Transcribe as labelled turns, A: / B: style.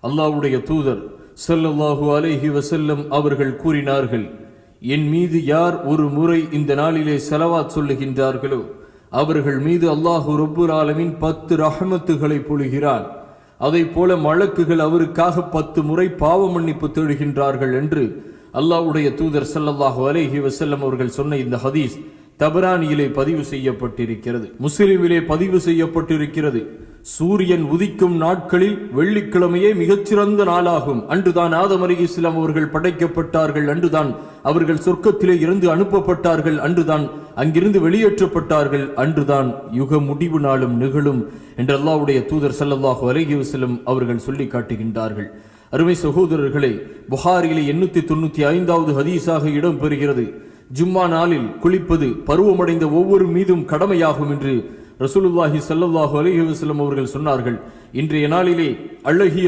A: அல்லாஹ்வுடைய தூதர் ஸல்லல்லாஹு அலைஹி வஸல்லம் அவர்கள் கூறினார்கள், என் மீது யார் ஒரு முறை இந்த நாளிலே ஸலவாத் சொல்லுகின்றார்களோ அவர்கள் மீது அல்லாஹ் ரப்புல் ஆலமீன் 10 ரஹ்மத்துகளை பொழிகிறான். அதை போல மலக்குகள் அவருக்காக 10 முறை பாவ மன்னிப்பு தேடுகின்றார்கள் என்று அல்லாஹ்வுடைய தூதர் ஸல்லல்லாஹு அலைஹி வஸல்லம் அவர்கள் சொன்ன இந்த ஹதீஸ் தபரானியிலே பதிவு செய்யப்பட்டிருக்கிறது, முஸ்லிமிலே பதிவு செய்யப்பட்டிருக்கிறது. சூரியன் உதிக்கும் நாட்களில் வெள்ளிக்கிழமையே மிகச்சிறந்த நாளாகும். அன்றுதான் ஆதம் அலைஹிஸ்ஸலாம் அவர்கள் படைக்கப்பட்டார்கள், அன்றுதான் அவர்கள் சொர்க்கத்திலே இருந்து அனுப்பப்பட்டார்கள், அன்றுதான் அங்கிருந்து வெளியேற்றப்பட்டார்கள், அன்றுதான் யுக முடிவு நாளும் நிகழும் என்று அல்லாஹ்வுடைய தூதர் ஸல்லல்லாஹு அலைஹி வஸல்லம் அவர்கள் சொல்லி காட்டுகின்றார்கள். அருமை சகோதரர்களே, புகாரிலே 895வது ஹதீஸாக இடம்பெறுகிறது, ஜும்மா நாளில் குளிப்பது பருவமடைந்த ஒவ்வொரு மீதும் கடமையாகும் என்று ரசூலுல்லாஹி ஸல்லல்லாஹு அலைஹி வஸல்லம் அவர்கள் சொன்னார்கள். இன்றைய நாளிலே அழகிய